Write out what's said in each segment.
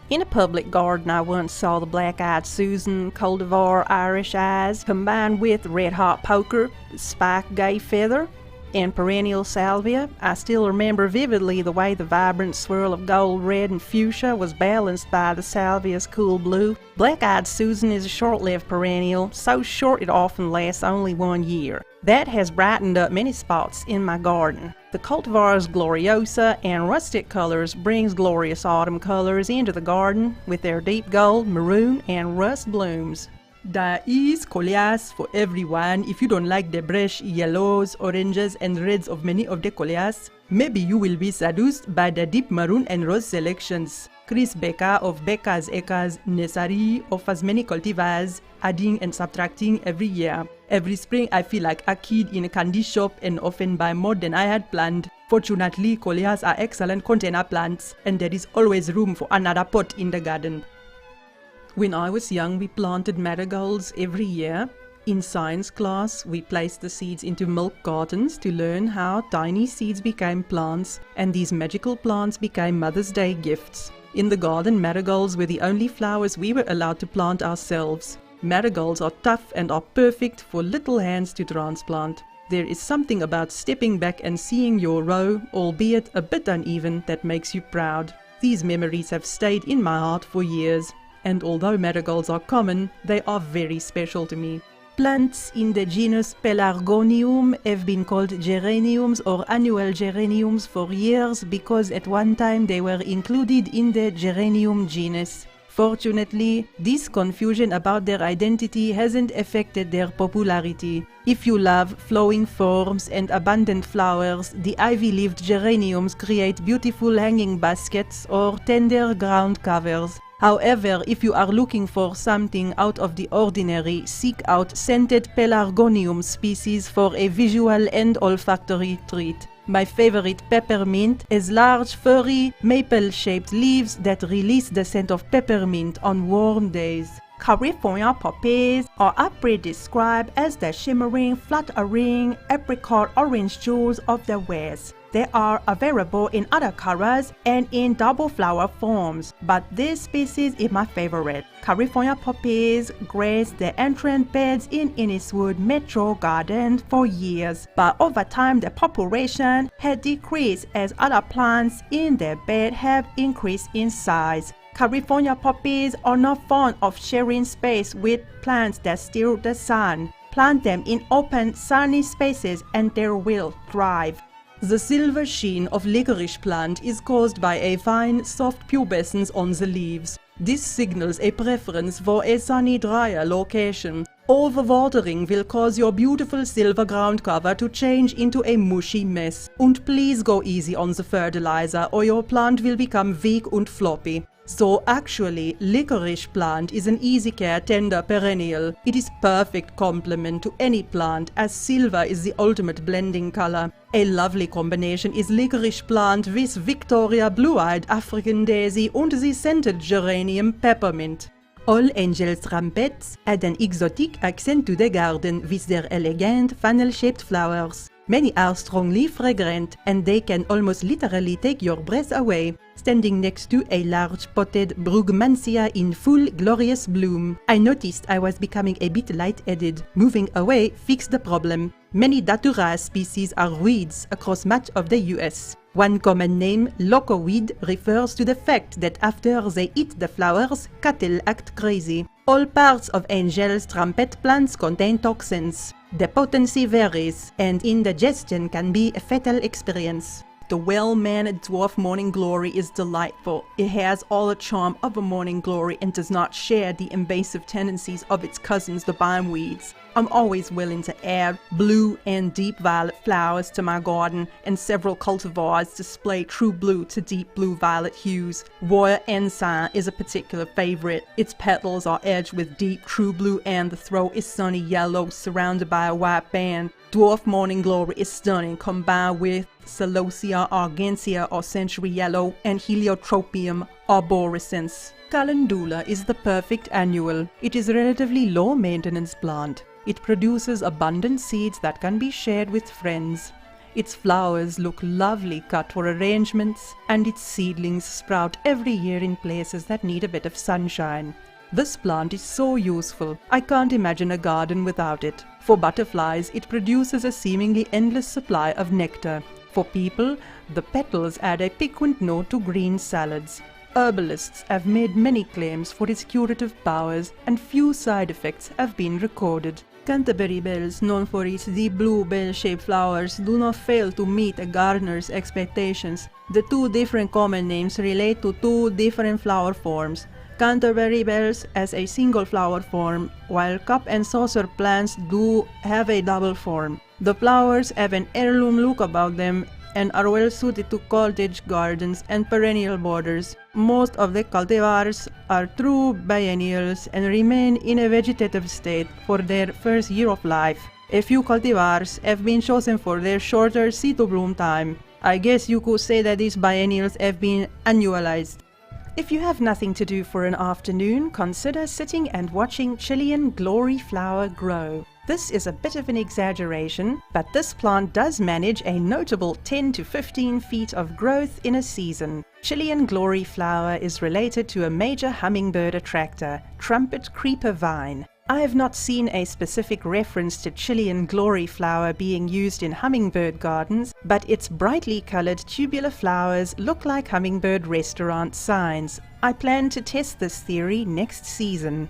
In a public garden, I once saw the black-eyed Susan, cultivar Irish eyes, combined with red-hot poker, spike gay feather, and perennial salvia. I still remember vividly the way the vibrant swirl of gold, red, and fuchsia was balanced by the salvia's cool blue. Black-eyed Susan is a short-lived perennial, so short it often lasts only 1 year. That has brightened up many spots in my garden. The cultivar's gloriosa and rustic colors brings glorious autumn colors into the garden with their deep gold, maroon, and rust blooms. There is coleus for everyone. If you don't like the fresh yellows, oranges, and reds of many of the coleus, maybe you will be seduced by the deep maroon and rose selections. Chris Becker of Becker's Acres Nursery offers many cultivars, adding and subtracting every year. Every spring I feel like a kid in a candy shop and often buy more than I had planned. Fortunately, coleus are excellent container plants, and there is always room for another pot in the garden. When I was young, we planted marigolds every year. In science class, we placed the seeds into milk cartons to learn how tiny seeds became plants, and these magical plants became Mother's Day gifts. In the garden, marigolds were the only flowers we were allowed to plant ourselves. Marigolds are tough and are perfect for little hands to transplant. There is something about stepping back and seeing your row, albeit a bit uneven, that makes you proud. These memories have stayed in my heart for years. And although marigolds are common, they are very special to me. Plants in the genus Pelargonium have been called geraniums or annual geraniums for years because at one time they were included in the geranium genus. Fortunately, this confusion about their identity hasn't affected their popularity. If you love flowing forms and abundant flowers, the ivy-leaved geraniums create beautiful hanging baskets or tender ground covers. However, if you are looking for something out of the ordinary, seek out scented Pelargonium species for a visual and olfactory treat. My favorite peppermint has large, furry, maple-shaped leaves that release the scent of peppermint on warm days. California poppies are aptly described as the shimmering, fluttering, apricot orange jewels of the West. They are available in other colors and in double flower forms, but this species is my favorite. California poppies graced the entrance beds in Inniswood Metro Garden for years, but over time the population had decreased as other plants in their bed have increased in size. California poppies are not fond of sharing space with plants that steal the sun. Plant them in open, sunny spaces and they will thrive. The silver sheen of licorice plant is caused by a fine, soft pubescence on the leaves. This signals a preference for a sunny, drier location. Overwatering will cause your beautiful silver ground cover to change into a mushy mess. And please go easy on the fertilizer or your plant will become weak and floppy. So actually, licorice plant is an easy care tender perennial. It is perfect complement to any plant as silver is the ultimate blending color. A lovely combination is licorice plant with Victoria blue-eyed African daisy and the scented geranium peppermint. All angels trumpets add an exotic accent to the garden with their elegant funnel-shaped flowers. Many are strongly fragrant and they can almost literally take your breath away. Standing next to a large potted brugmansia in full glorious bloom, I noticed I was becoming a bit light-headed. Moving away fixed the problem. Many datura species are weeds across much of the US. One common name, locoweed, refers to the fact that after they eat the flowers, cattle act crazy. All parts of angel's trumpet plants contain toxins. The potency varies, and indigestion can be a fatal experience. The well-mannered dwarf morning glory is delightful. It has all the charm of a morning glory and does not share the invasive tendencies of its cousins, the bindweeds. I'm always willing to add blue and deep violet flowers to my garden, and several cultivars display true blue to deep blue violet hues. Royal Ensign is a particular favorite. Its petals are edged with deep true blue and the throat is sunny yellow surrounded by a white band. Dwarf morning glory is stunning, combined with Celosia argentea or century yellow and Heliotropium arborescens. Calendula is the perfect annual. It is a relatively low maintenance plant. It produces abundant seeds that can be shared with friends. Its flowers look lovely cut for arrangements, and its seedlings sprout every year in places that need a bit of sunshine. This plant is so useful, I can't imagine a garden without it. For butterflies, it produces a seemingly endless supply of nectar. For people, the petals add a piquant note to green salads. Herbalists have made many claims for its curative powers, and few side effects have been recorded. Canterbury bells, known for its deep blue bell-shaped flowers, do not fail to meet a gardener's expectations. The two different common names relate to two different flower forms. Canterbury bells as a single flower form, while cup and saucer plants do have a double form. The flowers have an heirloom look about them and are well suited to cottage gardens and perennial borders. Most of the cultivars are true biennials and remain in a vegetative state for their first year of life. A few cultivars have been chosen for their shorter seed-to-bloom time. I guess you could say that these biennials have been annualized. If you have nothing to do for an afternoon, consider sitting and watching Chilean glory flower grow. This is a bit of an exaggeration, but this plant does manage a notable 10 to 15 feet of growth in a season. Chilean glory flower is related to a major hummingbird attractor, trumpet creeper vine. I have not seen a specific reference to Chilean glory flower being used in hummingbird gardens, but its brightly colored tubular flowers look like hummingbird restaurant signs. I plan to test this theory next season.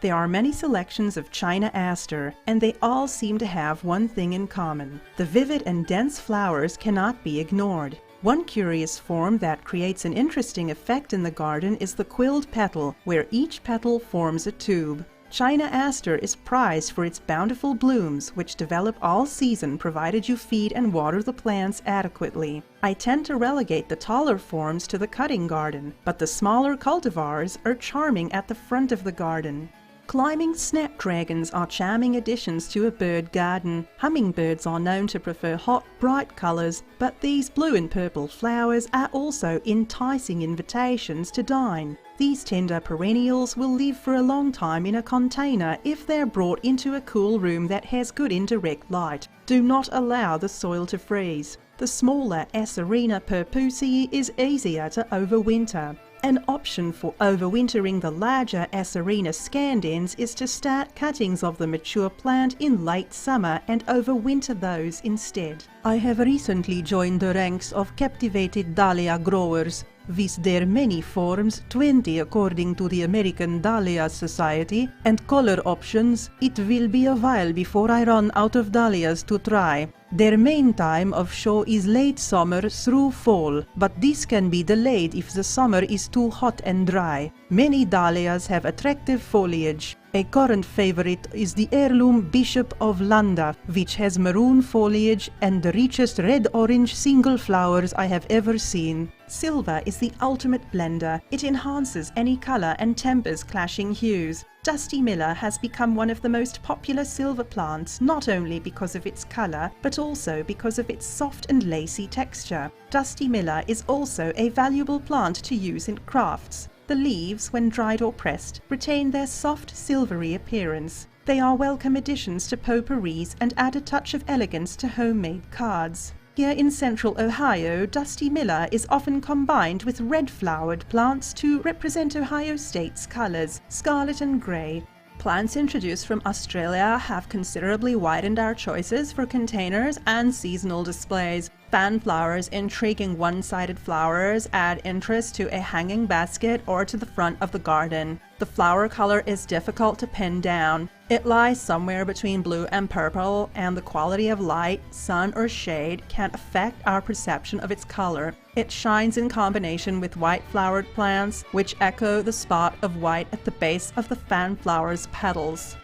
There are many selections of China aster, and they all seem to have one thing in common. The vivid and dense flowers cannot be ignored. One curious form that creates an interesting effect in the garden is the quilled petal, where each petal forms a tube. China aster is prized for its bountiful blooms, which develop all season provided you feed and water the plants adequately. I tend to relegate the taller forms to the cutting garden, but the smaller cultivars are charming at the front of the garden. Climbing snapdragons are charming additions to a bird garden. Hummingbirds are known to prefer hot, bright colors, but these blue and purple flowers are also enticing invitations to dine. These tender perennials will live for a long time in a container if they're brought into a cool room that has good indirect light. Do not allow the soil to freeze. The smaller Acerina purpussii is easier to overwinter. An option for overwintering the larger Acerina scandens is to start cuttings of the mature plant in late summer and overwinter those instead. I have recently joined the ranks of captivated dahlia growers. With their many forms, 20 according to the American Dahlia Society, and color options, it will be a while before I run out of dahlias to try. Their main time of show is late summer through fall, but this can be delayed if the summer is too hot and dry. Many dahlias have attractive foliage. A current favorite is the heirloom Bishop of Landa, which has maroon foliage and the richest red-orange single flowers I have ever seen. Silver is the ultimate blender. It enhances any color and tempers clashing hues. Dusty Miller has become one of the most popular silver plants, not only because of its color, but also because of its soft and lacy texture. Dusty Miller is also a valuable plant to use in crafts. The leaves, when dried or pressed, retain their soft, silvery appearance. They are welcome additions to potpourris and add a touch of elegance to homemade cards. Here in central Ohio, Dusty Miller is often combined with red-flowered plants to represent Ohio State's colors, scarlet and gray. Plants introduced from Australia have considerably widened our choices for containers and seasonal displays. Fan flowers, intriguing one-sided flowers, add interest to a hanging basket or to the front of the garden. The flower color is difficult to pin down. It lies somewhere between blue and purple, and the quality of light, sun, or shade can affect our perception of its color. It shines in combination with white-flowered plants, which echo the spot of white at the base of the fan flower's petals.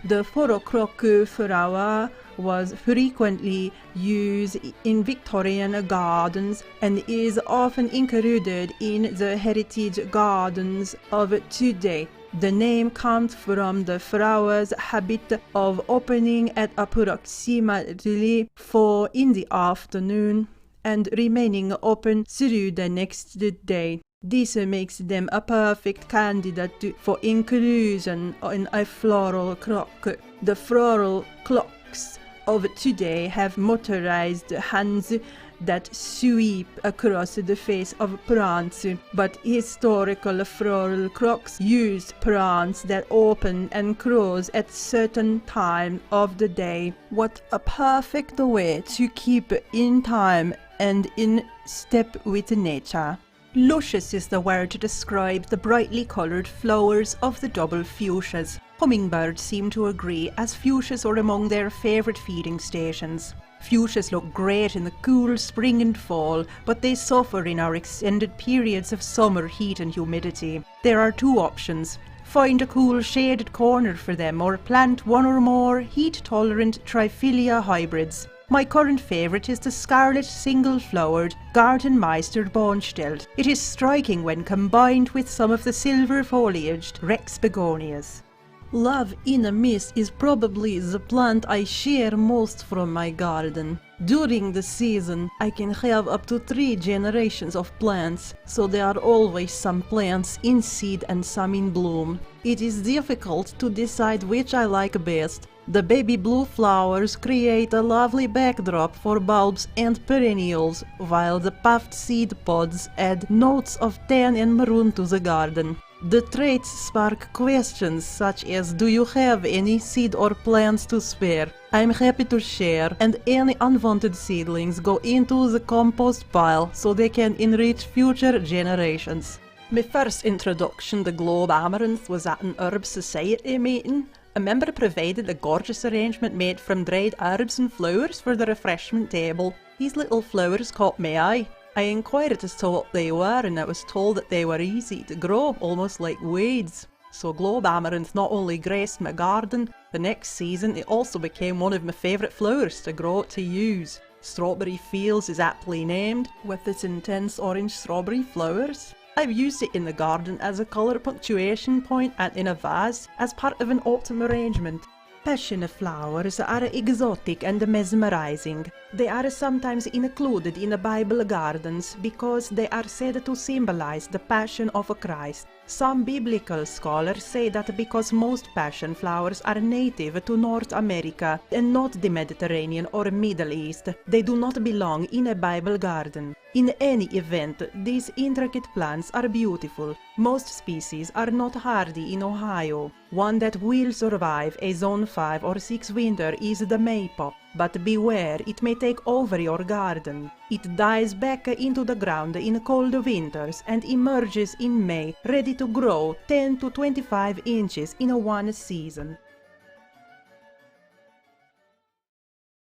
The photocroque flower was frequently used in Victorian gardens and is often included in the heritage gardens of today. The name comes from the flower's habit of opening at approximately 4 in the afternoon and remaining open through the next day. This makes them a perfect candidate for inclusion in a floral croque. The floral cloques of today have motorized hands that sweep across the face of plants, but historical floral crocs used plants that open and close at certain time of the day. What a perfect way to keep in time and in step with nature. Luscious is the word to describe the brightly coloured flowers of the double fuchsias. Hummingbirds seem to agree, as fuchsias are among their favourite feeding stations. Fuchsias look great in the cool spring and fall, but they suffer in our extended periods of summer heat and humidity. There are two options. Find a cool shaded corner for them, or plant one or more heat-tolerant Triphylia hybrids. My current favourite is the scarlet single-flowered Gartenmeister Bohnstelt. It is striking when combined with some of the silver-foliaged Rex begonias. Love in a mist is probably the plant I share most from my garden. During the season, I can have up to 3 generations of plants, so there are always some plants in seed and some in bloom. It is difficult to decide which I like best. The baby blue flowers create a lovely backdrop for bulbs and perennials, while the puffed seed pods add notes of tan and maroon to the garden. The traits spark questions such as, do you have any seed or plants to spare? I'm happy to share, and any unwanted seedlings go into the compost pile so they can enrich future generations. My first introduction to Globe Amaranth was at an Herb Society meeting. A member provided a gorgeous arrangement made from dried herbs and flowers for the refreshment table. These little flowers caught my eye. I inquired as to what they were, and I was told that they were easy to grow, almost like weeds. So Globe Amaranth not only graced my garden, the next season it also became one of my favourite flowers to grow to use. Strawberry Fields is aptly named, with its intense orange strawberry flowers. I've used it in the garden as a colour punctuation point and in a vase as part of an autumn arrangement. Passion flowers are exotic and mesmerizing. They are sometimes included in the Bible gardens because they are said to symbolize the Passion of Christ. Some biblical scholars say that because most passion flowers are native to North America and not the Mediterranean or Middle East, they do not belong in a Bible garden. In any event, these intricate plants are beautiful. Most species are not hardy in Ohio. One that will survive a Zone 5 or 6 winter is the maypop, but beware, it may take over your garden. It dies back into the ground in cold winters and emerges in May, ready to grow 10 to 25 inches in one season.